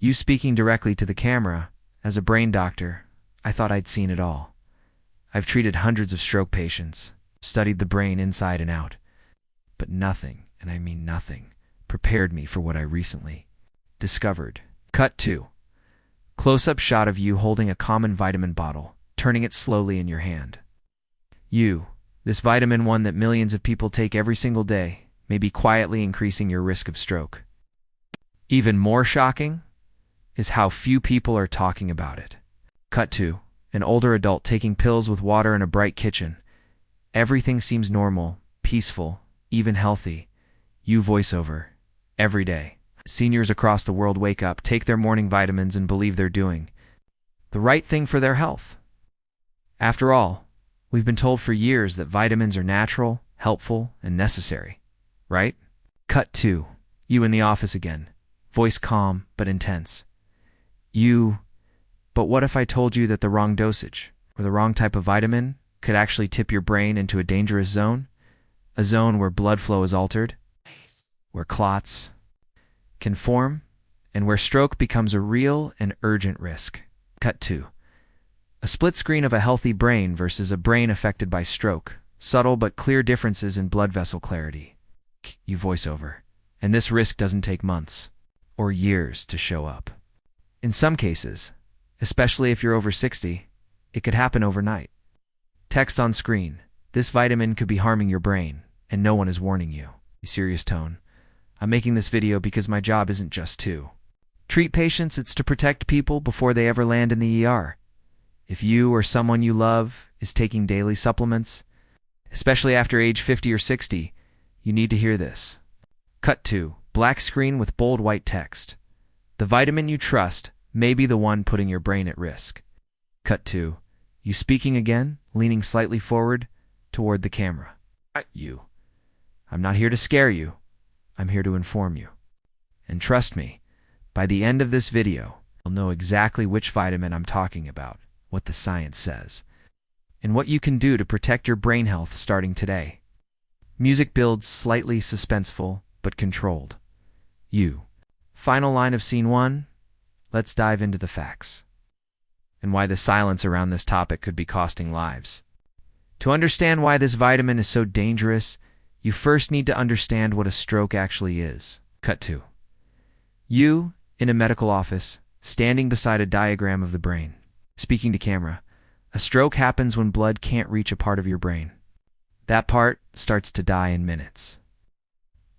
You speaking directly to the camera. As a brain doctor, I thought I'd seen it all. I've treated hundreds of stroke patients, studied the brain inside and out. But nothing, and I mean nothing, prepared me for what I recently discovered. Cut 2. Close-up shot of you holding a common vitamin bottle, turning it slowly in your hand. This vitamin one that millions of people take every single day, may be quietly increasing your risk of stroke. Even more shocking is how few people are talking about it. Cut 2. An older adult taking pills with water in a bright kitchen. Everything seems normal, peaceful, even healthy. You voiceover. Every day. Seniors across the world wake up, take their morning vitamins, and believe they're doing the right thing for their health. After all, we've been told for years that vitamins are natural, helpful, and necessary, right? Cut 2. You in the office again. Voice calm but intense. But what if I told you that the wrong dosage, or the wrong type of vitamin, could actually tip your brain into a dangerous zone? A zone where blood flow is altered, where clots can form, and where stroke becomes a real and urgent risk. Cut 2. A split screen of a healthy brain versus a brain affected by stroke. Subtle but clear differences in blood vessel clarity. You voiceover. And this risk doesn't take months or years to show up. In some cases, especially if you're over 60, it could happen overnight. Text on screen. This vitamin could be harming your brain, and no one is warning you. Serious tone. I'm making this video because my job isn't just to treat patients, it's to protect people before they ever land in the ER. If you or someone you love is taking daily supplements, especially after age 50 or 60, you need to hear this. Cut 2. Black screen with bold white text. The vitamin you trust may be the one putting your brain at risk. Cut 2. You speaking again, leaning slightly forward toward the camera. I'm not here to scare you. I'm here to inform you. And trust me, by the end of this video, you'll know exactly which vitamin I'm talking about, what the science says, and what you can do to protect your brain health starting today. Music builds slightly suspenseful, but controlled. Final line of scene 1. Let's dive into the facts and why the silence around this topic could be costing lives. To understand why this vitamin is so dangerous, you first need to understand what a stroke actually is. Cut 2. You, in a medical office, standing beside a diagram of the brain, speaking to camera. A stroke happens when blood can't reach a part of your brain. That part starts to die in minutes.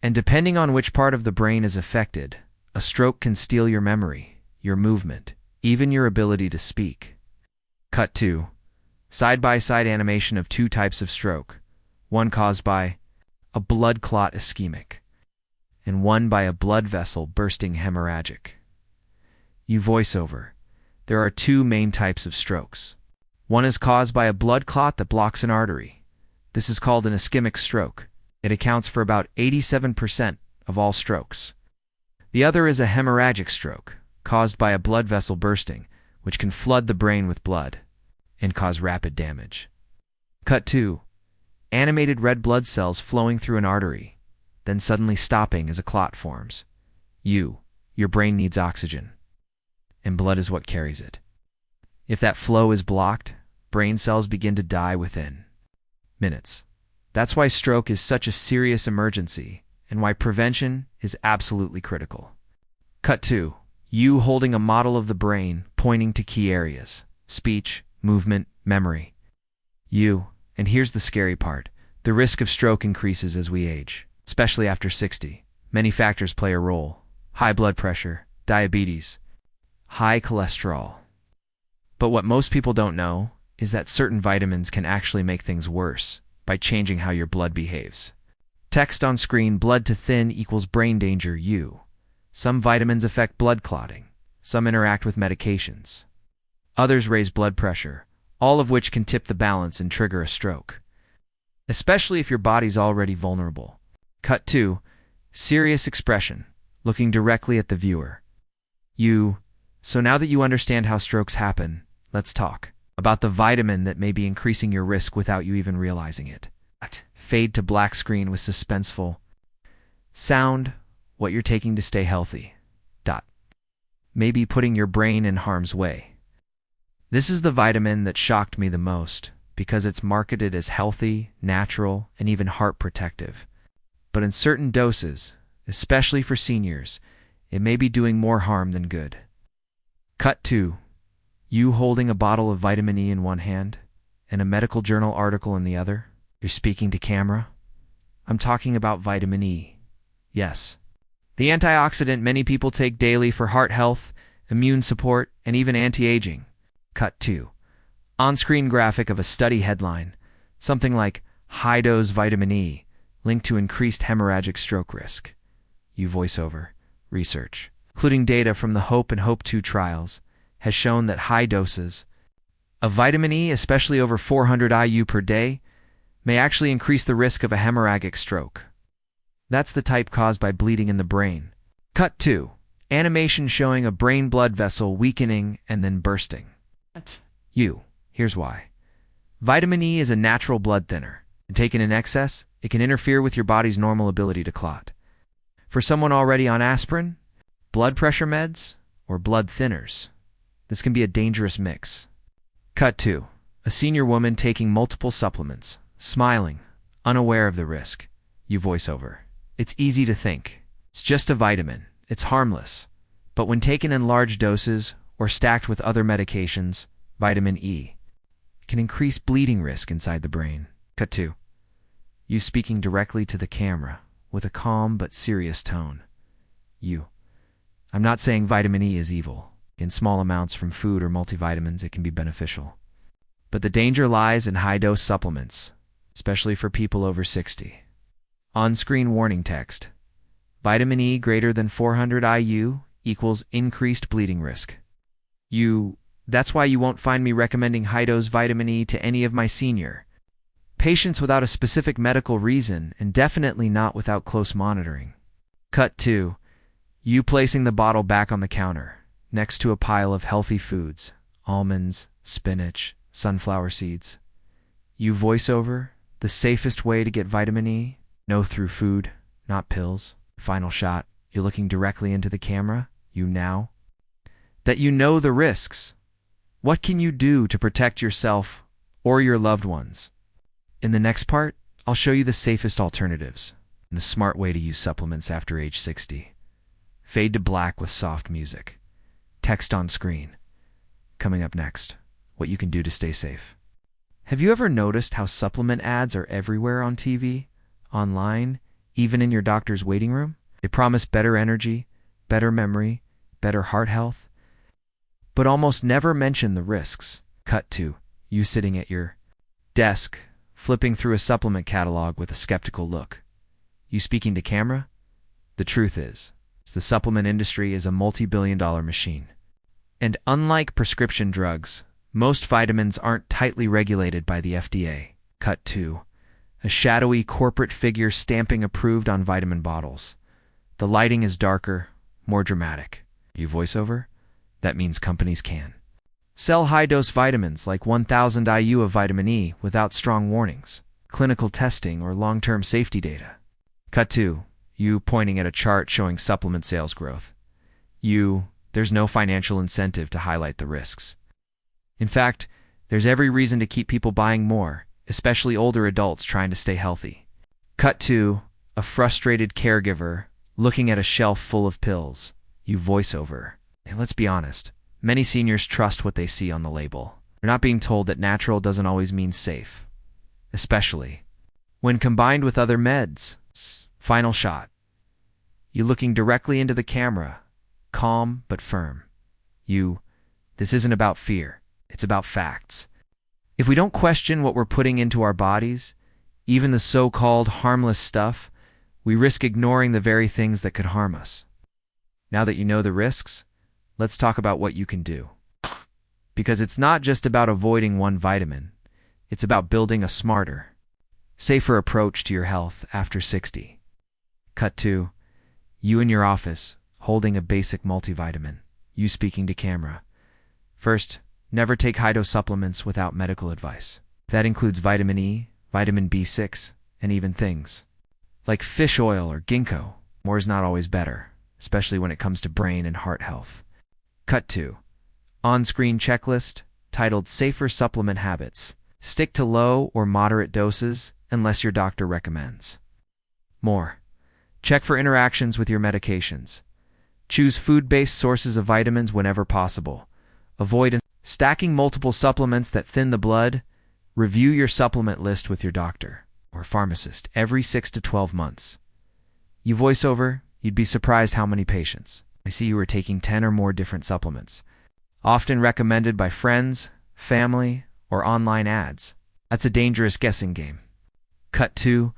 And depending on which part of the brain is affected, a stroke can steal your memory, your movement, even your ability to speak. Cut 2. Side-by-side animation of two types of stroke, one caused by a blood clot ischemic, and one by a blood vessel bursting hemorrhagic. You voiceover. There are two main types of strokes. One is caused by a blood clot that blocks an artery. This is called an ischemic stroke. It accounts for about 87% of all strokes. The other is a hemorrhagic stroke, caused by a blood vessel bursting, which can flood the brain with blood and cause rapid damage. Cut 2. Animated red blood cells flowing through an artery, then suddenly stopping as a clot forms. Your brain needs oxygen, and blood is what carries it. If that flow is blocked, brain cells begin to die within minutes. That's why stroke is such a serious emergency, and why prevention is absolutely critical. Cut 2. You holding a model of the brain, pointing to key areas: speech, movement, memory. And here's the scary part. The risk of stroke increases as we age, especially after 60. Many factors play a role: high blood pressure, diabetes, high cholesterol. But what most people don't know is that certain vitamins can actually make things worse by changing how your blood behaves. Text on screen: blood to thin equals brain danger. Some vitamins affect blood clotting. Some interact with medications. Others raise blood pressure, all of which can tip the balance and trigger a stroke, especially if your body's already vulnerable. Cut 2. Serious expression, looking directly at the viewer. So now that you understand how strokes happen, let's talk about the vitamin that may be increasing your risk without you even realizing it. Fade to black screen with suspenseful sound. What you're taking to stay healthy. maybe putting your brain in harm's way. This is the vitamin that shocked me the most because it's marketed as healthy, natural, and even heart protective. But in certain doses, especially for seniors, it may be doing more harm than good. Cut 2. You holding a bottle of vitamin E in one hand and a medical journal article in the other. You're speaking to camera. I'm talking about vitamin E. Yes. The antioxidant many people take daily for heart health, immune support, and even anti-aging. Cut 2. On-screen graphic of a study headline, something like high-dose vitamin E linked to increased hemorrhagic stroke risk. You voiceover. Research, including data from the HOPE and HOPE-2 trials, has shown that high doses of vitamin E, especially over 400 IU per day, may actually increase the risk of a hemorrhagic stroke. That's the type caused by bleeding in the brain. Cut 2. Animation showing a brain blood vessel weakening and then bursting. Here's why. Vitamin E is a natural blood thinner, and taken in excess, it can interfere with your body's normal ability to clot. For someone already on aspirin, blood pressure meds, or blood thinners, this can be a dangerous mix. Cut 2. A senior woman taking multiple supplements, smiling, unaware of the risk. You voiceover. It's easy to think. It's just a vitamin. It's harmless. But when taken in large doses or stacked with other medications, vitamin E can increase bleeding risk inside the brain. Cut 2. You speaking directly to the camera with a calm but serious tone. I'm not saying vitamin E is evil. In small amounts from food or multivitamins, it can be beneficial. But the danger lies in high-dose supplements, especially for people over 60. On-screen warning text. Vitamin E greater than 400 IU equals increased bleeding risk. That's why you won't find me recommending high-dose vitamin E to any of my senior patients without a specific medical reason, and definitely not without close monitoring. Cut 2. You placing the bottle back on the counter, next to a pile of healthy foods, almonds, spinach, sunflower seeds. You voiceover, the safest way to get vitamin E? No, through food, not pills. Final shot. You're looking directly into the camera. That you know the risks. What can you do to protect yourself or your loved ones? In the next part, I'll show you the safest alternatives and the smart way to use supplements after age 60. Fade to black with soft music. Text on screen. Coming up next, what you can do to stay safe. Have you ever noticed how supplement ads are everywhere on TV, online, even in your doctor's waiting room? They promise better energy, better memory, better heart health, but almost never mention the risks. Cut 2. You sitting at your desk, flipping through a supplement catalog with a skeptical look. You speaking to camera? The truth is, the supplement industry is a multi-billion-dollar machine. And unlike prescription drugs, most vitamins aren't tightly regulated by the FDA. Cut 2. A shadowy corporate figure stamping approved on vitamin bottles. The lighting is darker, more dramatic. You voiceover? That means companies can sell high-dose vitamins like 1,000 IU of vitamin E without strong warnings, clinical testing, or long-term safety data. Cut 2. You pointing at a chart showing supplement sales growth. There's no financial incentive to highlight the risks. In fact, there's every reason to keep people buying more, especially older adults trying to stay healthy. Cut 2. A frustrated caregiver looking at a shelf full of pills. You voiceover. And let's be honest, many seniors trust what they see on the label. They're not being told that natural doesn't always mean safe, especially when combined with other meds. Final shot. You looking directly into the camera, calm but firm. This isn't about fear, it's about facts. If we don't question what we're putting into our bodies, even the so-called harmless stuff, we risk ignoring the very things that could harm us. Now that you know the risks, let's talk about what you can do. Because it's not just about avoiding one vitamin, it's about building a smarter, safer approach to your health after 60. Cut 2. You in your office, holding a basic multivitamin. You speaking to camera. First, never take high-dose supplements without medical advice. That includes vitamin E, vitamin B6, and even things like fish oil or ginkgo. More is not always better, especially when it comes to brain and heart health. Cut 2. On-screen checklist titled Safer Supplement Habits. Stick to low or moderate doses unless your doctor recommends. More. Check for interactions with your medications. Choose food-based sources of vitamins whenever possible. Avoid stacking multiple supplements that thin the blood. Review your supplement list with your doctor or pharmacist every 6 to 12 months. You voice over, you'd be surprised how many patients I see you are taking 10 or more different supplements, often recommended by friends, family, or online ads. That's a dangerous guessing game. Cut 2.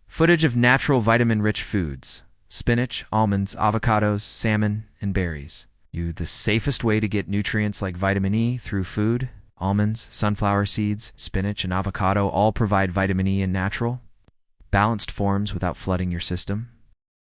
Footage of natural vitamin-rich foods. Spinach, almonds, avocados, salmon, and berries. The safest way to get nutrients like vitamin E through food. Almonds, sunflower seeds, spinach, and avocado all provide vitamin E in natural, balanced forms without flooding your system.